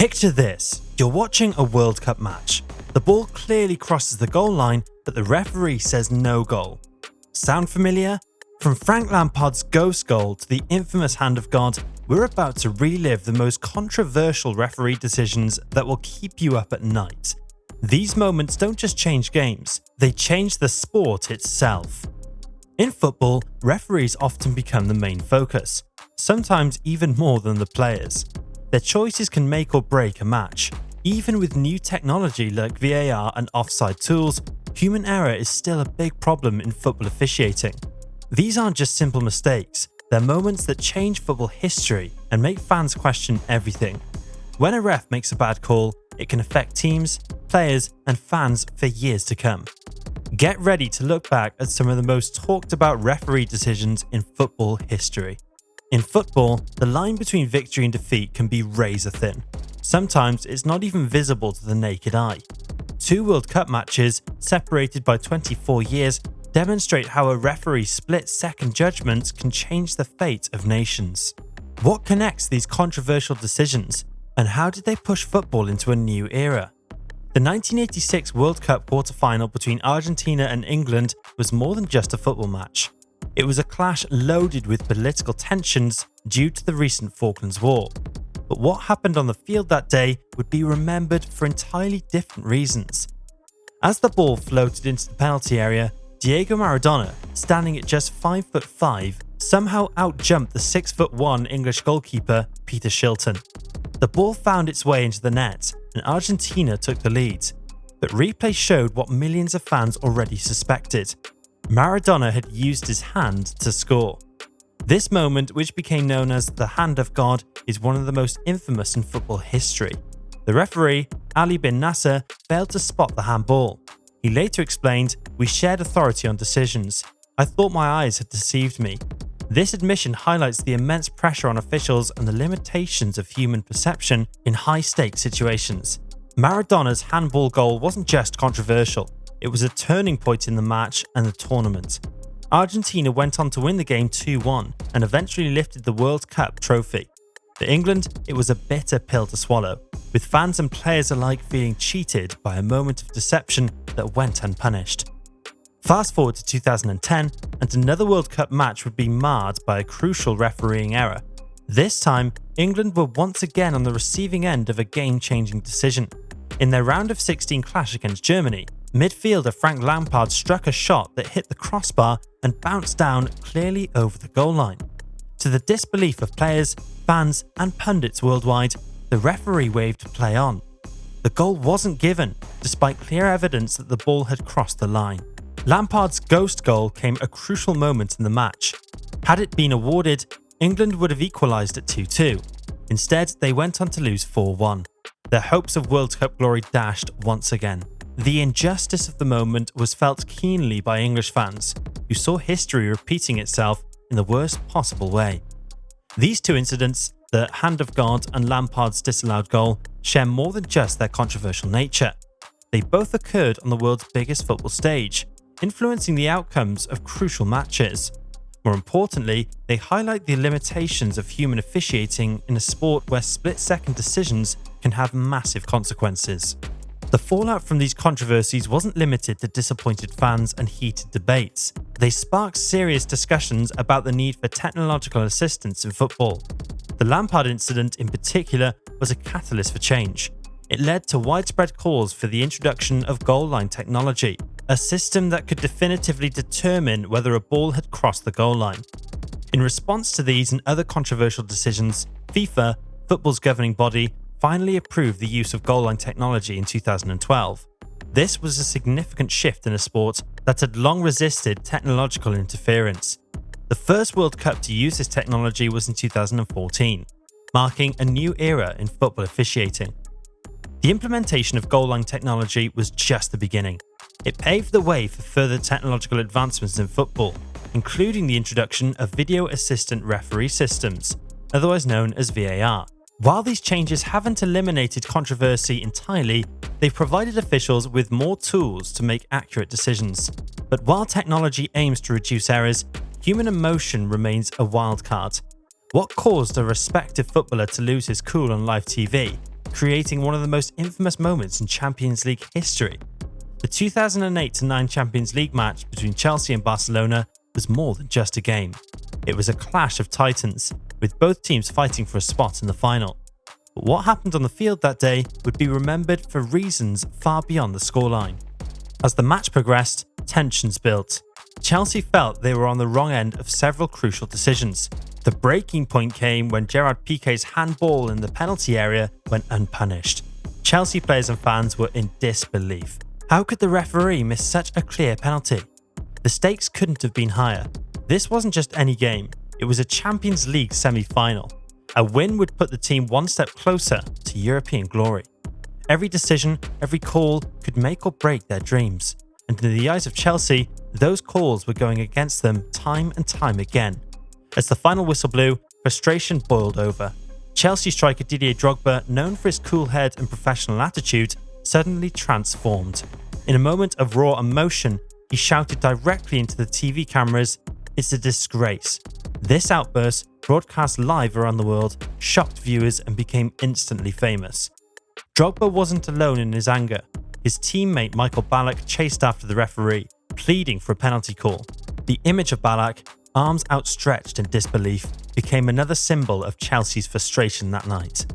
Picture this, you're watching a World Cup match. The ball clearly crosses the goal line, but the referee says no goal. Sound familiar? From Frank Lampard's ghost goal to the infamous hand of God, we're about to relive the most controversial referee decisions that will keep you up at night. These moments don't just change games, they change the sport itself. In football, referees often become the main focus, sometimes even more than the players. Their choices can make or break a match. Even with new technology like VAR and offside tools, human error is still a big problem in football officiating. These aren't just simple mistakes, they're moments that change football history and make fans question everything. When a ref makes a bad call, it can affect teams, players, and fans for years to come. Get ready to look back at some of the most talked about referee decisions in football history. In football, the line between victory and defeat can be razor thin. Sometimes it's not even visible to the naked eye. Two World Cup matches, separated by 24 years, demonstrate how a referee's split-second judgments can change the fate of nations. What connects these controversial decisions, and how did they push football into a new era? The 1986 World Cup quarter-final between Argentina and England was more than just a football match. It was a clash loaded with political tensions due to the recent Falklands War. But what happened on the field that day would be remembered for entirely different reasons. As the ball floated into the penalty area, Diego Maradona, standing at just 5'5", somehow outjumped the 6'1" English goalkeeper Peter Shilton. The ball found its way into the net, and Argentina took the lead. But replay showed what millions of fans already suspected. Maradona had used his hand to score. This moment, which became known as the Hand of God, is one of the most infamous in football history. The referee, Ali bin Nasser, failed to spot the handball. He later explained, "We shared authority on decisions. I thought my eyes had deceived me." This admission highlights the immense pressure on officials and the limitations of human perception in high-stakes situations. Maradona's handball goal wasn't just controversial, it was a turning point in the match and the tournament. Argentina went on to win the game 2-1 and eventually lifted the World Cup trophy. For England, it was a bitter pill to swallow, with fans and players alike feeling cheated by a moment of deception that went unpunished. Fast forward to 2010, and another World Cup match would be marred by a crucial refereeing error. This time, England were once again on the receiving end of a game-changing decision. In their round of 16 clash against Germany, midfielder Frank Lampard struck a shot that hit the crossbar and bounced down clearly over the goal line. To the disbelief of players, fans, and pundits worldwide, the referee waved to play on. The goal wasn't given, despite clear evidence that the ball had crossed the line. Lampard's ghost goal came at a crucial moment in the match. Had it been awarded, England would have equalised at 2-2. Instead, they went on to lose 4-1. Their hopes of World Cup glory dashed once again. The injustice of the moment was felt keenly by English fans, who saw history repeating itself in the worst possible way. These two incidents, the Hand of God and Lampard's disallowed goal, share more than just their controversial nature. They both occurred on the world's biggest football stage, influencing the outcomes of crucial matches. More importantly, they highlight the limitations of human officiating in a sport where split-second decisions can have massive consequences. The fallout from these controversies wasn't limited to disappointed fans and heated debates. They sparked serious discussions about the need for technological assistance in football. The Lampard incident in particular was a catalyst for change. It led to widespread calls for the introduction of goal line technology, a system that could definitively determine whether a ball had crossed the goal line. In response to these and other controversial decisions, FIFA, football's governing body, finally approved the use of goal line technology in 2012. This was a significant shift in a sport that had long resisted technological interference. The first World Cup to use this technology was in 2014, marking a new era in football officiating. The implementation of goal line technology was just the beginning. It paved the way for further technological advancements in football, including the introduction of video assistant referee systems, otherwise known as VAR. While these changes haven't eliminated controversy entirely, they've provided officials with more tools to make accurate decisions. But while technology aims to reduce errors, human emotion remains a wild card. What caused a respected footballer to lose his cool on live TV creating one of the most infamous moments in Champions League history. The 2008-9 Champions League match between Chelsea and Barcelona was more than just a game. It was a clash of titans, with both teams fighting for a spot in the final. But what happened on the field that day would be remembered for reasons far beyond the scoreline. As the match progressed, tensions built. Chelsea felt they were on the wrong end of several crucial decisions. The breaking point came when Gerard Piqué's handball in the penalty area went unpunished. Chelsea players and fans were in disbelief. How could the referee miss such a clear penalty? The stakes couldn't have been higher. This wasn't just any game, it was a Champions League semi-final. A win would put the team one step closer to European glory. Every decision, every call could make or break their dreams. And in the eyes of Chelsea, those calls were going against them time and time again. As the final whistle blew, frustration boiled over. Chelsea striker Didier Drogba, known for his cool head and professional attitude, suddenly transformed. In a moment of raw emotion, he shouted directly into the TV cameras, "It's a disgrace." This outburst, broadcast live around the world, shocked viewers and became instantly famous. Drogba wasn't alone in his anger. His teammate Michael Ballack chased after the referee, pleading for a penalty call. The image of Ballack, arms outstretched in disbelief, became another symbol of Chelsea's frustration that night.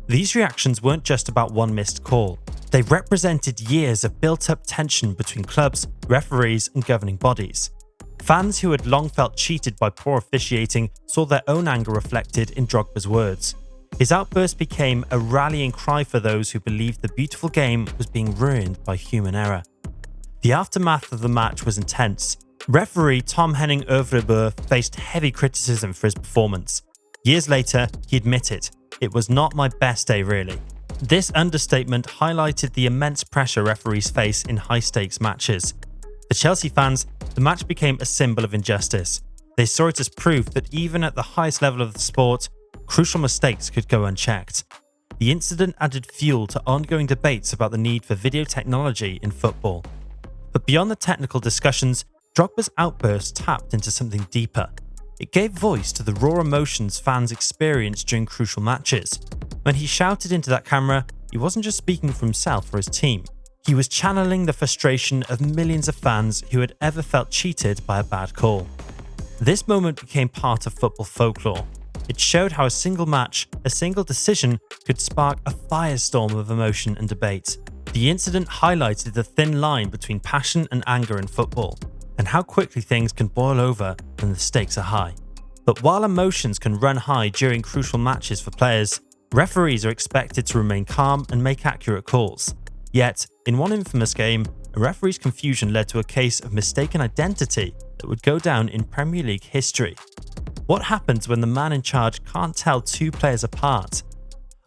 These reactions weren't just about one missed call. They represented years of built-up tension between clubs, referees, and governing bodies. Fans who had long felt cheated by poor officiating saw their own anger reflected in Drogba's words. His outburst became a rallying cry for those who believed the beautiful game was being ruined by human error. The aftermath of the match was intense. Referee Tom Henning Øvrebø faced heavy criticism for his performance. Years later, he admitted, "It was not my best day really." This understatement highlighted the immense pressure referees face in high-stakes matches. For Chelsea fans, the match became a symbol of injustice. They saw it as proof that even at the highest level of the sport, crucial mistakes could go unchecked. The incident added fuel to ongoing debates about the need for video technology in football. But beyond the technical discussions, Drogba's outburst tapped into something deeper. It gave voice to the raw emotions fans experience during crucial matches. When he shouted into that camera, he wasn't just speaking for himself or his team. He was channeling the frustration of millions of fans who had ever felt cheated by a bad call. This moment became part of football folklore. It showed how a single match, a single decision, could spark a firestorm of emotion and debate. The incident highlighted the thin line between passion and anger in football, and how quickly things can boil over when the stakes are high. But while emotions can run high during crucial matches for players, referees are expected to remain calm and make accurate calls. Yet, in one infamous game, a referee's confusion led to a case of mistaken identity that would go down in Premier League history. What happens when the man in charge can't tell two players apart?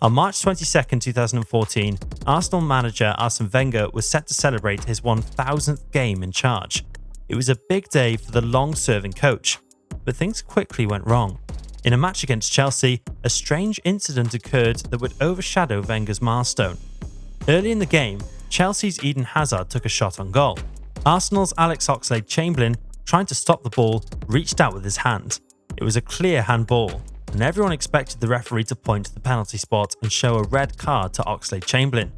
On March 22, 2014, Arsenal manager Arsene Wenger was set to celebrate his 1,000th game in charge. It was a big day for the long-serving coach, but things quickly went wrong. In a match against Chelsea, a strange incident occurred that would overshadow Wenger's milestone. Early in the game, Chelsea's Eden Hazard took a shot on goal. Arsenal's Alex Oxlade-Chamberlain, trying to stop the ball, reached out with his hand. It was a clear handball, and everyone expected the referee to point to the penalty spot and show a red card to Oxlade-Chamberlain.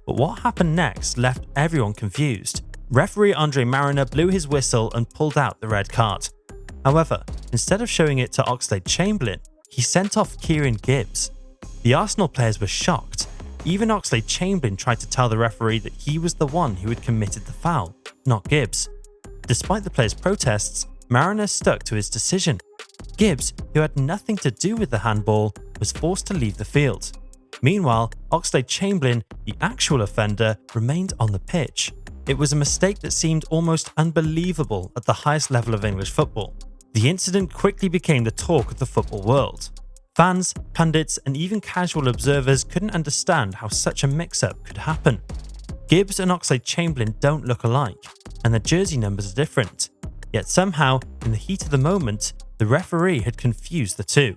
But what happened next left everyone confused. Referee Andre Mariner blew his whistle and pulled out the red card. However, instead of showing it to Oxlade-Chamberlain, he sent off Kieran Gibbs. The Arsenal players were shocked. Even Oxlade-Chamberlain tried to tell the referee that he was the one who had committed the foul, not Gibbs. Despite the players' protests, Mariner stuck to his decision. Gibbs, who had nothing to do with the handball, was forced to leave the field. Meanwhile, Oxlade-Chamberlain, the actual offender, remained on the pitch. It was a mistake that seemed almost unbelievable at the highest level of English football. The incident quickly became the talk of the football world. Fans, pundits, and even casual observers couldn't understand how such a mix-up could happen. Gibbs and Oxlade-Chamberlain don't look alike, and their jersey numbers are different. Yet somehow, in the heat of the moment, the referee had confused the two.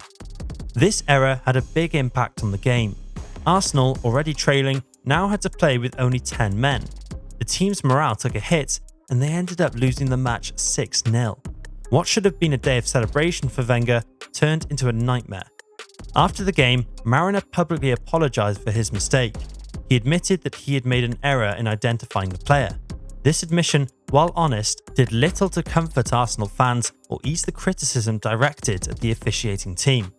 This error had a big impact on the game. Arsenal, already trailing, now had to play with only 10 men. The team's morale took a hit, and they ended up losing the match 6-0. What should have been a day of celebration for Wenger turned into a nightmare. After the game, Mariner publicly apologised for his mistake. He admitted that he had made an error in identifying the player. This admission, while honest, did little to comfort Arsenal fans or ease the criticism directed at the officiating team.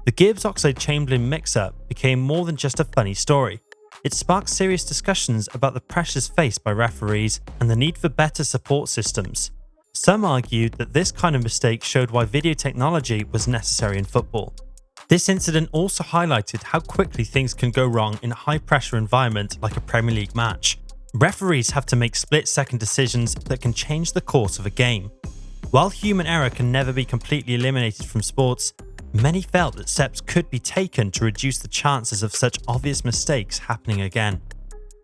The Gibbs-Oxlade-Chamberlain mix-up became more than just a funny story. It sparked serious discussions about the pressures faced by referees and the need for better support systems. Some argued that this kind of mistake showed why video technology was necessary in football. This incident also highlighted how quickly things can go wrong in a high-pressure environment like a Premier League match. Referees have to make split-second decisions that can change the course of a game. While human error can never be completely eliminated from sports, many felt that steps could be taken to reduce the chances of such obvious mistakes happening again.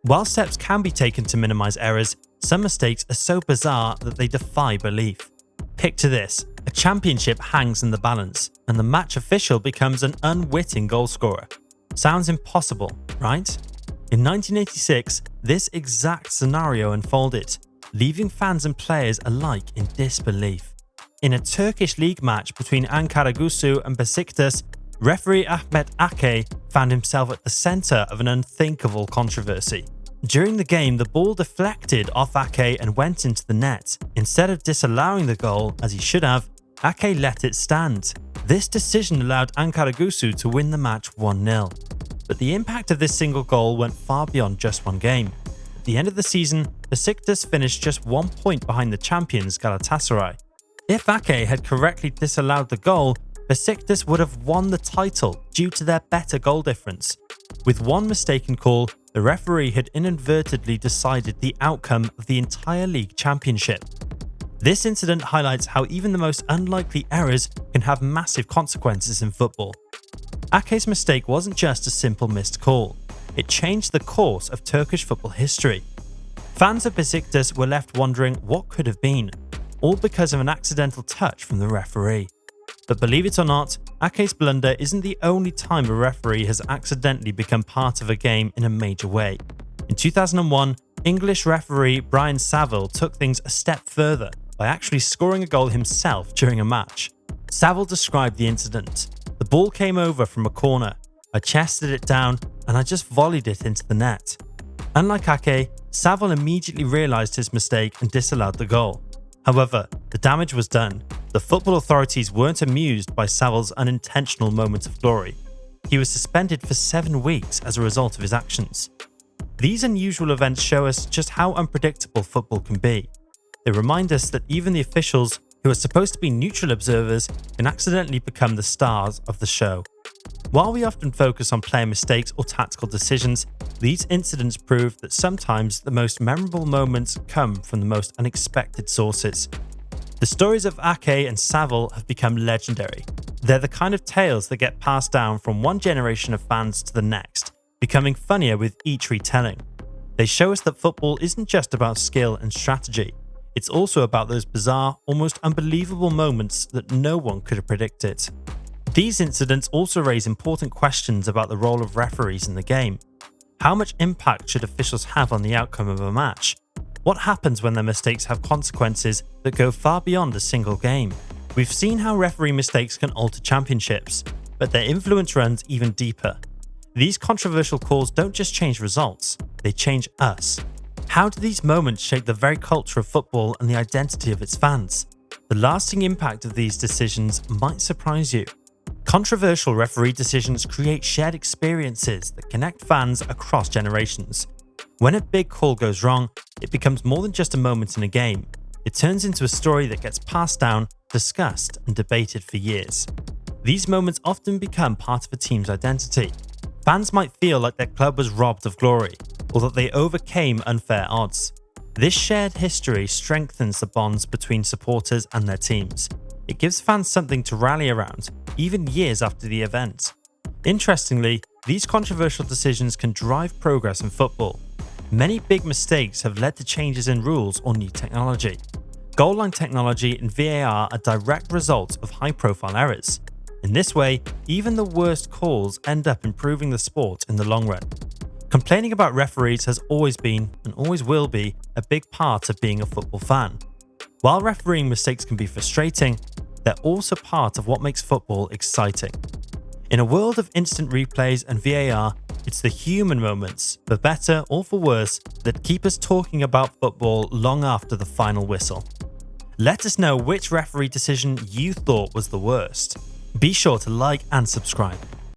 While steps can be taken to minimize errors, some mistakes are so bizarre that they defy belief. Picture this: a championship hangs in the balance, and the match official becomes an unwitting goalscorer. Sounds impossible, right? In 1986, this exact scenario unfolded, leaving fans and players alike in disbelief. In a Turkish league match between Ankaragücü and Besiktas, referee Ahmet Ake found himself at the centre of an unthinkable controversy. During the game, the ball deflected off Ake and went into the net. Instead of disallowing the goal, as he should have, Ake let it stand. This decision allowed Ankaragücü to win the match 1-0. But the impact of this single goal went far beyond just one game. At the end of the season, Besiktas finished just 1 point behind the champions Galatasaray. If Ake had correctly disallowed the goal, Besiktas would have won the title due to their better goal difference. With one mistaken call, the referee had inadvertently decided the outcome of the entire league championship. This incident highlights how even the most unlikely errors can have massive consequences in football. Ake's mistake wasn't just a simple missed call. It changed the course of Turkish football history. Fans of Besiktas were left wondering what could have been, all because of an accidental touch from the referee. But believe it or not, Ake's blunder isn't the only time a referee has accidentally become part of a game in a major way. In 2001, English referee Brian Saville took things a step further by actually scoring a goal himself during a match. Saville described the incident. "The ball came over from a corner. I chested it down and I just volleyed it into the net." Unlike Ake, Saville immediately realised his mistake and disallowed the goal. However, the damage was done. The football authorities weren't amused by Saville's unintentional moment of glory. He was suspended for 7 weeks as a result of his actions. These unusual events show us just how unpredictable football can be. They remind us that even the officials, who are supposed to be neutral observers, can accidentally become the stars of the show. While we often focus on player mistakes or tactical decisions, these incidents prove that sometimes the most memorable moments come from the most unexpected sources. The stories of Ake and Saville have become legendary. They're the kind of tales that get passed down from one generation of fans to the next, becoming funnier with each retelling. They show us that football isn't just about skill and strategy. It's also about those bizarre, almost unbelievable moments that no one could have predicted. These incidents also raise important questions about the role of referees in the game. How much impact should officials have on the outcome of a match? What happens when their mistakes have consequences that go far beyond a single game? We've seen how referee mistakes can alter championships, but their influence runs even deeper. These controversial calls don't just change results, they change us. How do these moments shape the very culture of football and the identity of its fans? The lasting impact of these decisions might surprise you. Controversial referee decisions create shared experiences that connect fans across generations. When a big call goes wrong, it becomes more than just a moment in a game. It turns into a story that gets passed down, discussed, and debated for years. These moments often become part of a team's identity. Fans might feel like their club was robbed of glory, or that they overcame unfair odds. This shared history strengthens the bonds between supporters and their teams. It gives fans something to rally around, even years after the event. Interestingly, these controversial decisions can drive progress in football. Many big mistakes have led to changes in rules or new technology. Goal line technology and VAR are direct results of high-profile errors. In this way, even the worst calls end up improving the sport in the long run. Complaining about referees has always been, and always will be, a big part of being a football fan. While refereeing mistakes can be frustrating, they're also part of what makes football exciting. In a world of instant replays and VAR, it's the human moments, for better or for worse, that keep us talking about football long after the final whistle. Let us know which referee decision you thought was the worst. Be sure to like and subscribe.